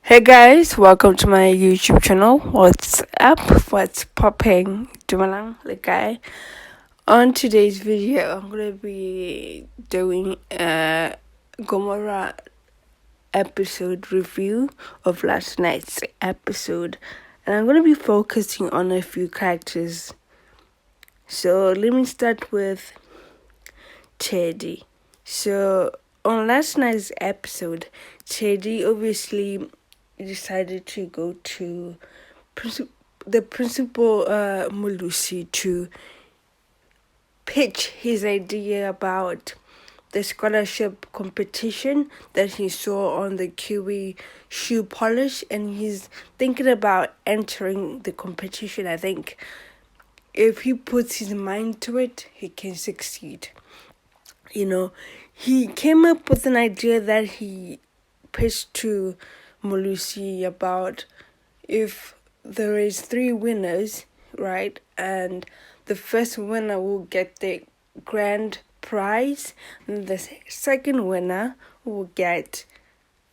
Hey guys, welcome to my YouTube channel. What's up? What's popping? Dumalang, the guy. On today's video, I'm gonna be doing a Gomora episode review of last night's episode, and I'm gonna be focusing on a few characters. So let me start with Teddy. So on last night's episode, Teddy obviously decided to go to the principal Mulusi to pitch his idea about the scholarship competition that he saw on the Kiwi shoe polish, and he's thinking about entering the competition. I think if he puts his mind to it, he can succeed. He came up with an idea that he pitched to Molusi about if there is 3 winners, right? And the first winner will get the grand prize, and the second winner will get,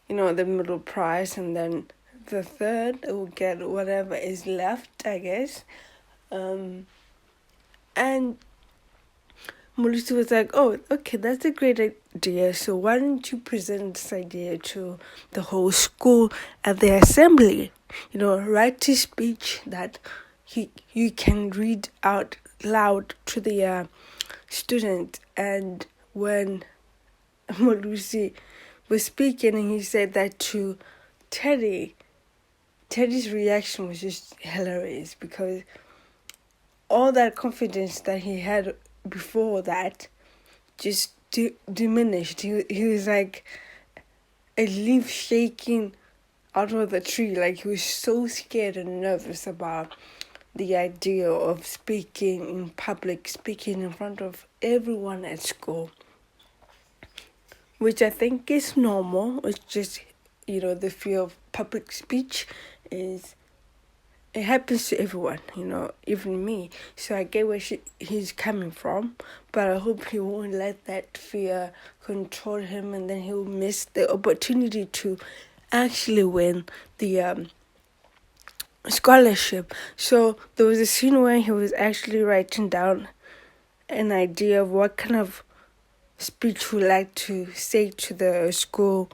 the middle prize, and then the third will get whatever is left, I guess. And Molusi was like, oh, okay, that's a great idea. So why don't you present this idea to the whole school at the assembly? Write a speech that you can read out loud to the student. And when Molusi was speaking and he said that to Teddy's reaction was just hilarious, because all that confidence that he had before that just diminished. He was like a leaf shaking out of the tree. Like, he was so scared and nervous about the idea of speaking in public, speaking in front of everyone at school, which I think is normal. It's just, the fear of public speech it happens to everyone, even me. So I get where he's coming from, but I hope he won't let that fear control him, and then he'll miss the opportunity to actually win the scholarship. So there was a scene where he was actually writing down an idea of what kind of speech he would like to say to the school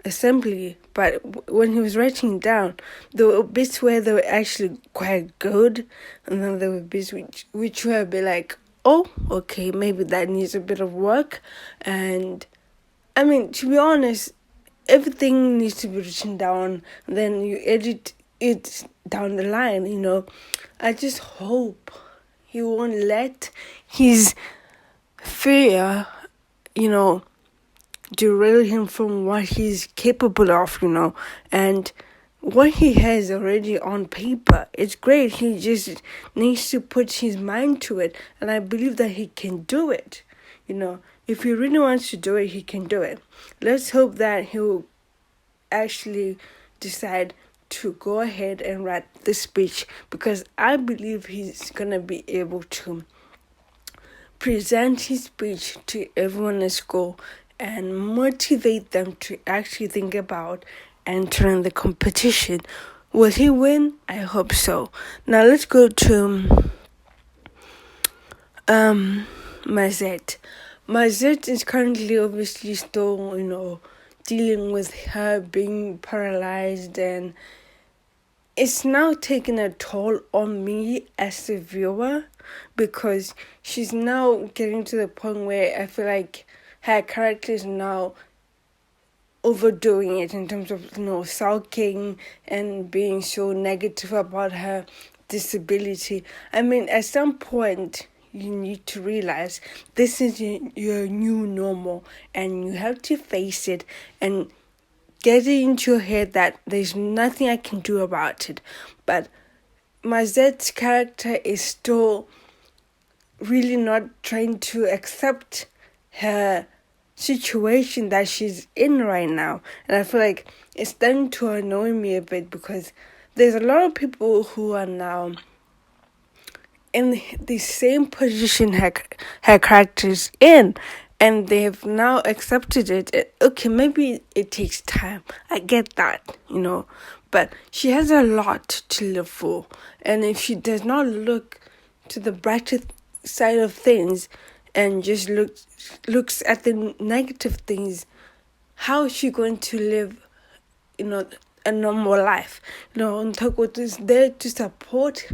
assembly, but when he was writing down, there were bits where they were actually quite good, and then there were bits which were a bit like, oh, okay, maybe that needs a bit of work. And I mean, to be honest, everything needs to be written down, and then you edit it down the line. I just hope he won't let his fear derail him from what he's capable of, and what he has already on paper. It's great. He just needs to put his mind to it, and I believe that he can do it. If he really wants to do it, he can do it. Let's hope that he'll actually decide to go ahead and write the speech, because I believe he's gonna be able to present his speech to everyone at school and motivate them to actually think about entering the competition. Will he win? I hope so. Now let's go to Mazette. Mazette is currently obviously still, dealing with her being paralyzed, and it's now taking a toll on me as a viewer, because she's now getting to the point where I feel like her character is now overdoing it in terms of, sulking and being so negative about her disability. I mean, at some point, you need to realize this is your new normal, and you have to face it and get it into your head that there's nothing I can do about it. But Mazette's character is still really not trying to accept her situation that she's in right now. And I feel like it's starting to annoy me a bit, because there's a lot of people who are now in the same position her character's in, and they've now accepted it. Okay, maybe it takes time. I get that, but she has a lot to live for. And if she does not look to the brighter side of things and just looks at the negative things, how is she going to live, a normal life? Turquoise is there to support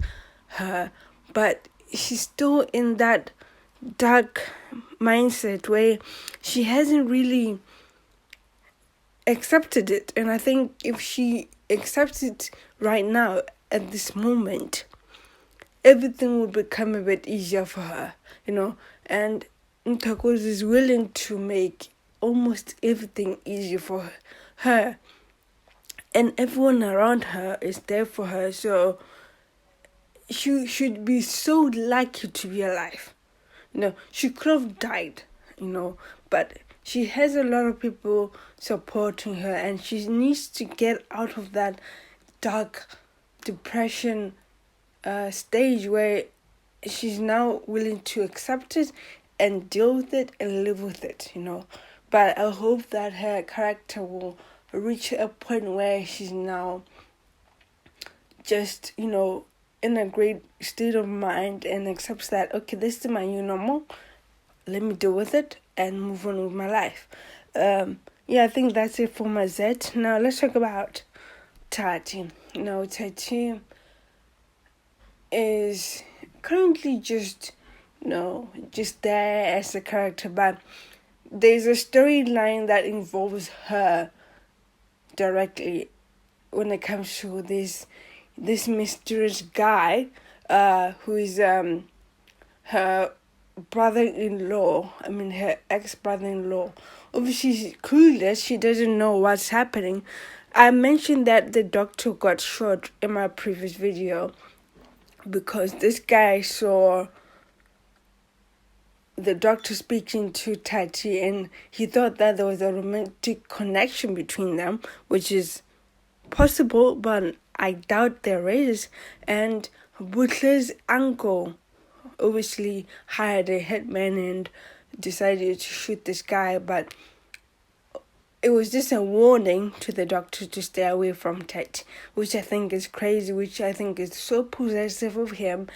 her, but she's still in that dark mindset where she hasn't really accepted it. And I think if she accepts it right now at this moment, everything will become a bit easier for her, and Turquoise is willing to make almost everything easier for her, and everyone around her is there for her. So she should be so lucky to be alive. She could have died, but she has a lot of people supporting her, and she needs to get out of that dark depression stage where she's now willing to accept it and deal with it and live with it, But I hope that her character will reach a point where she's now just, in a great state of mind and accepts that, okay, this is my new normal. Let me deal with it and move on with my life. I think that's it for my Z. Now let's talk about Tai Chi. Tai Chi is currently just there as a character, but there's a storyline that involves her directly when it comes to this mysterious guy who is her brother-in-law, her ex-brother-in-law. Obviously she's clueless, she doesn't know what's happening. I mentioned that the doctor got shot in my previous video because this guy saw the doctor speaking to Tai Chi and he thought that there was a romantic connection between them, which is possible, but I doubt there is. And Butler's uncle obviously hired a hitman and decided to shoot this guy, but it was just a warning to the doctor to stay away from Tai Chi, which I think is crazy, which I think is so possessive of him.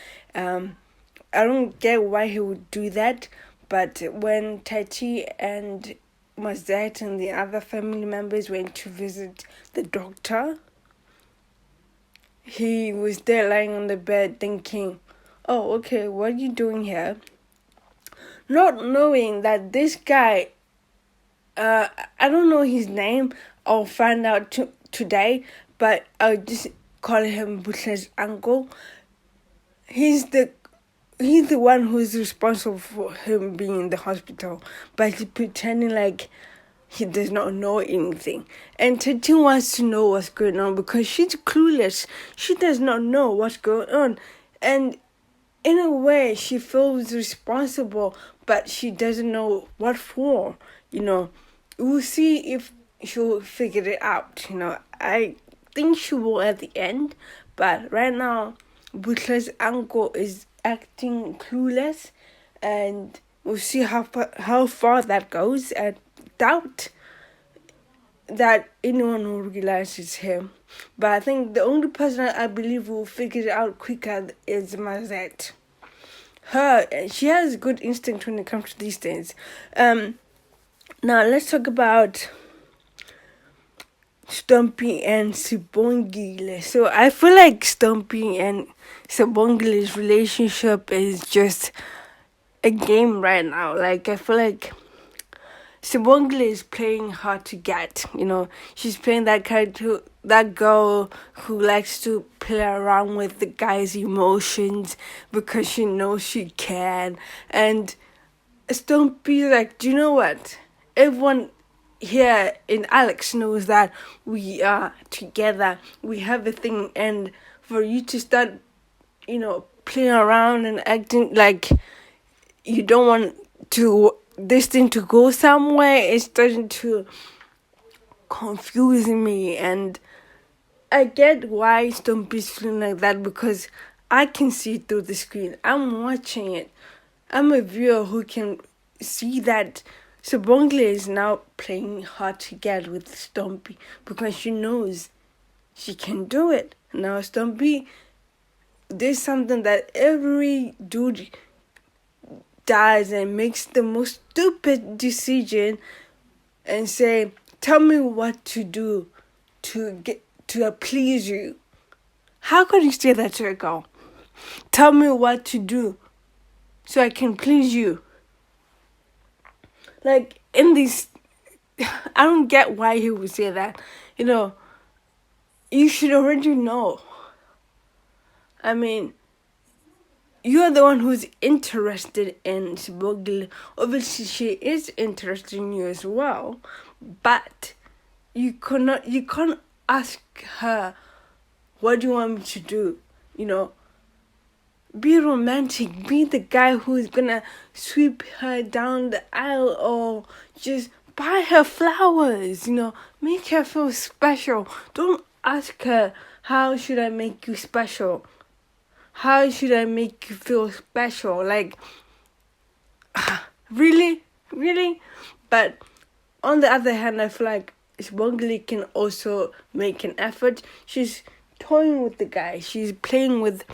I don't get why he would do that, but when Tai Chi and Mazette and the other family members went to visit the doctor, he was there lying on the bed thinking, oh, okay, what are you doing here? Not knowing that this guy, I don't know his name, I'll find out today, but I'll just call him Butler's uncle. He's the one who's responsible for him being in the hospital, but he's pretending like he does not know anything. And Tati wants to know what's going on because she's clueless. She does not know what's going on. And in a way, she feels responsible, but she doesn't know what for. We'll see if she'll figure it out. I think she will at the end, but right now, Butler's uncle is acting clueless, and we'll see how far that goes. I doubt that anyone will realize it's him, but I think the only person I believe will figure it out quicker is Mazette. She has good instinct when it comes to these things. Now let's talk about Stompy and Sibongile. So I feel like Stompy and Sibongile's relationship is just a game right now. Like, I feel like Sibongile is playing hard to get. She's playing that character, that girl who likes to play around with the guy's emotions because she knows she can. And Stompy, like, do you know what? Everyone here in Alex knows that we are together, we have a thing, and for you to start, playing around and acting like you don't want this thing to go somewhere, it's starting to confuse me. And I get why Stompy's feeling like that because I can see through the screen. I'm watching it. I'm a viewer who can see that Sabongli is now playing hard to get with Stompy because she knows she can do it. Now Stompy did something that every dude does and makes the most stupid decision and say, tell me what to do to please you. How could you say that to a girl? Tell me what to do so I can please you. Like, in this, I don't get why he would say that. You should already know. I mean, you're the one who's interested in Sibogli. Obviously, she is interested in you as well. But you can't ask her, what do you want me to do? Be romantic. Be the guy who's gonna sweep her down the aisle or just buy her flowers. Make her feel special. Don't ask her, how should I make you special? How should I make you feel special? Like, really? But on the other hand, I feel like Sibongli can also make an effort. She's toying with the guy. She's playing with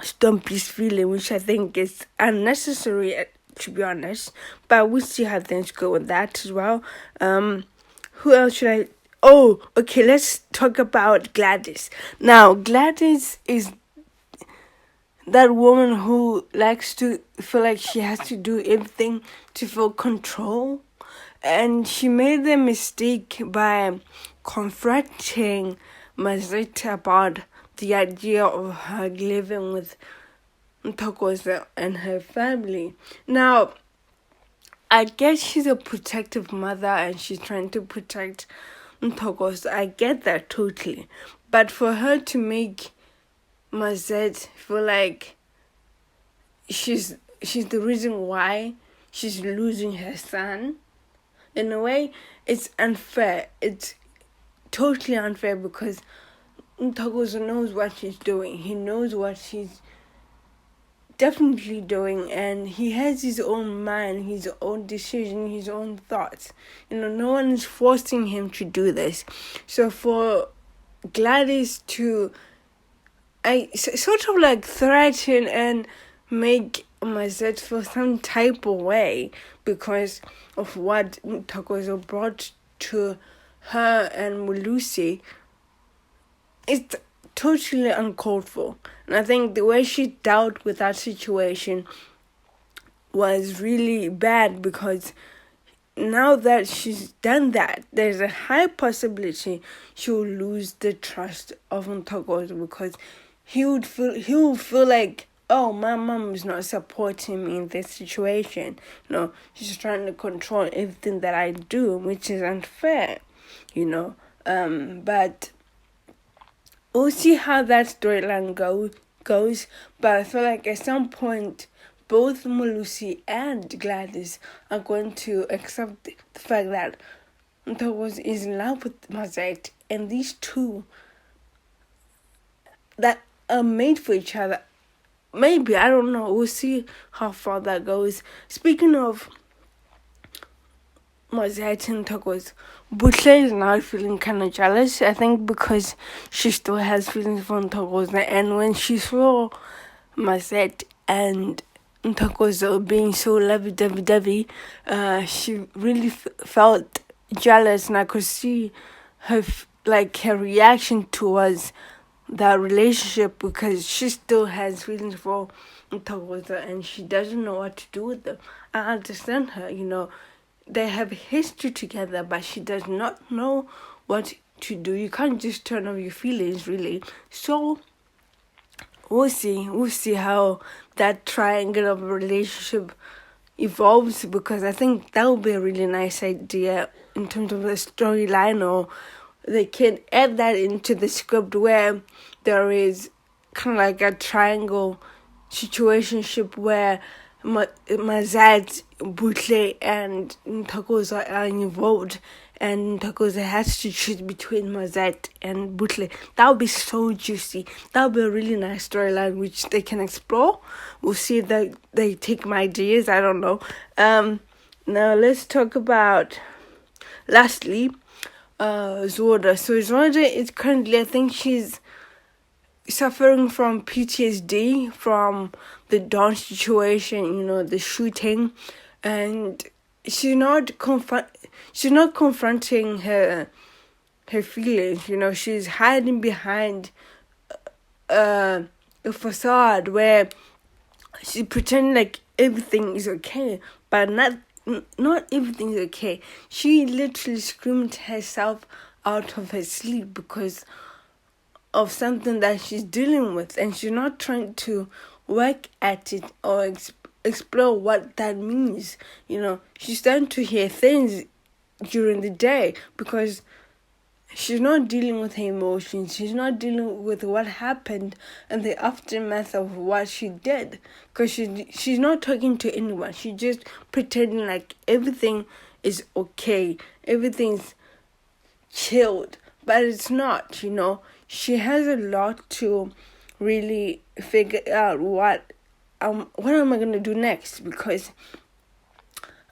Stompy's feeling, which I think is unnecessary, to be honest. But we'll see how things go with that as well. Who else should I... Oh, okay, let's talk about Gladys. Now, Gladys is that woman who likes to feel like she has to do everything to feel control. And she made the mistake by confronting Mazita about the idea of her living with Turquoise and her family. Now, I guess she's a protective mother and she's trying to protect Turquoise. I get that totally. But for her to make Mazet feel like she's the reason why she's losing her son, in a way, it's unfair. It's totally unfair because Turquoise knows what he's doing. He knows what he's definitely doing, and he has his own mind, his own decision, his own thoughts. No one is forcing him to do this. So for Gladys to sort of like threaten and make Mazet feel some type of way because of what Turquoise brought to her and Lucy, it's totally uncalled for. And I think the way she dealt with that situation was really bad because now that she's done that, there's a high possibility she'll lose the trust of Turquoise because he'll feel like, oh, my mom is not supporting me in this situation. She's trying to control everything that I do, which is unfair, but we'll see how that storyline goes. But I feel like at some point, both Lucy and Gladys are going to accept the fact that Turquoise is in love with Mazet, and these two that are made for each other. Maybe, I don't know. We'll see how far that goes. Speaking of Mazet and Turquoise, Butle is now feeling kind of jealous, I think, because she still has feelings for Turquoise. And when she saw Mazet and Turquoise being so lovey-dovey, she really felt jealous, and I could see her her reaction towards that relationship because she still has feelings for Turquoise and she doesn't know what to do with them. I understand her, they have history together, but she does not know what to do. You can't just turn off your feelings, really. So we'll see how that triangle of relationship evolves, because I think that would be a really nice idea in terms of the storyline, or they can add that into the script where there is kind of like a triangle situationship where Mazat, Butle, and Turquoise are involved, and Turquoise has to choose between Mazat and Butle. That would be so juicy. That would be a really nice storyline which they can explore. We'll see if they take my ideas. I don't know. Now let's talk about, lastly, Zorda. So Zorda is currently, I think she's suffering from PTSD from the dance situation, the shooting, and she's not confronting her feelings. She's hiding behind a facade where she pretends like everything is okay, but not everything is okay. She literally screamed herself out of her sleep because of something that she's dealing with, and she's not trying to work at it or explore what that means. She's starting to hear things during the day because she's not dealing with her emotions. She's not dealing with what happened and the aftermath of what she did, because she's not talking to anyone. She's just pretending like everything is okay, everything's chilled, but it's not. She has a lot to really figure out what am I going to do next, because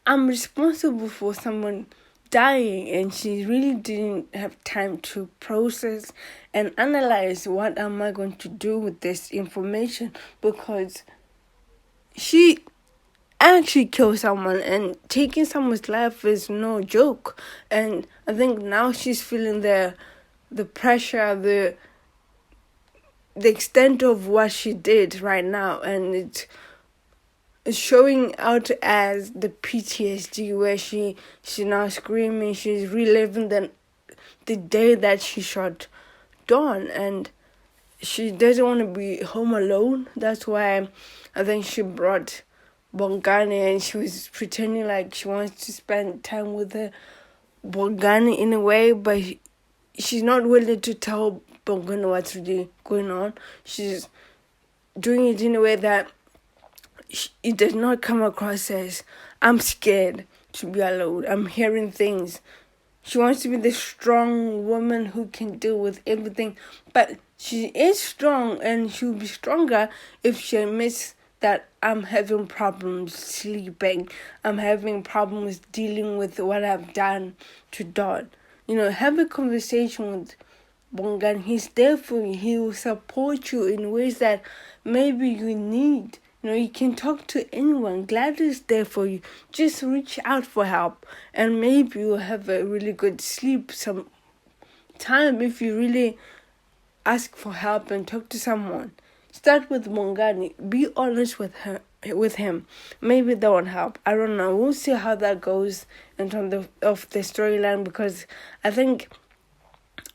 I'm responsible for someone dying, and she really didn't have time to process and analyze what am I going to do with this information, because she actually killed someone, and taking someone's life is no joke. And I think now she's feeling the pressure, the extent of what she did right now, and it's showing out as the PTSD, where she's now screaming, she's reliving the day that she shot Dawn, and she doesn't want to be home alone. That's why I think she brought Bongani, and she was pretending like she wants to spend time with her Bongani in a way, but she's not willing to tell Bongani what's really going on. She's doing it in a way that it does not come across as, I'm scared to be alone, I'm hearing things. She wants to be the strong woman who can deal with everything, but she is strong, and she'll be stronger if she admits that I'm having problems sleeping, I'm having problems dealing with what I've done to Dawn. Have a conversation with Bongan. He's there for you. He will support you in ways that maybe you need. You can talk to anyone. Gladys is there for you. Just reach out for help, and maybe you'll have a really good sleep some time if you really ask for help and talk to someone. Start with Mongani. Be honest with him. Maybe that won't help. I don't know. We'll see how that goes in terms of the storyline, because I think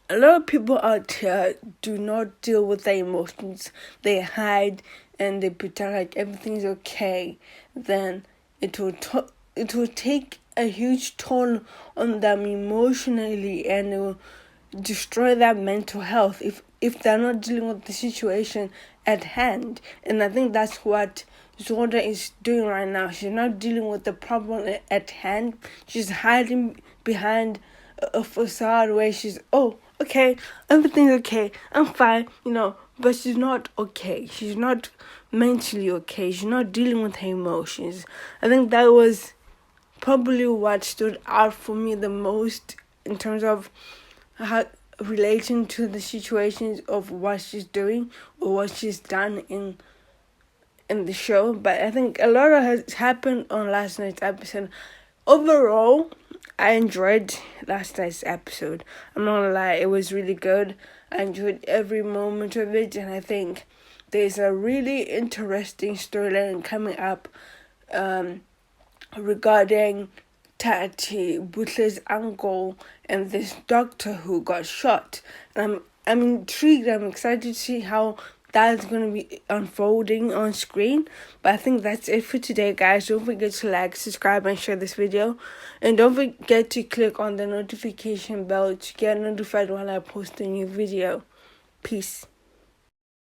a lot of people out here do not deal with their emotions. They hide and they pretend like everything's okay. Then it will take a huge toll on them emotionally, and it will destroy their mental health if they're not dealing with the situation at hand. And I think that's what Zorda is doing right now. She's not dealing with the problem at hand. She's hiding behind a facade where she's, oh, okay, everything's okay, I'm fine, but she's not okay. She's not mentally okay. She's not dealing with her emotions. I think that was probably what stood out for me the most in terms of how relating to the situations of what she's doing or what she's done in the show. But I think a lot has happened on last night's episode. Overall, I enjoyed last night's episode. I'm not gonna lie, it was really good. I enjoyed every moment of it, and I think there's a really interesting storyline coming up regarding Tai Chi, Butler's uncle, and this doctor who got shot. And I'm intrigued. I'm excited to see how that's going to be unfolding on screen. But I think that's it for today, guys. Don't forget to like, subscribe, and share this video. And don't forget to click on the notification bell to get notified when I post a new video. Peace.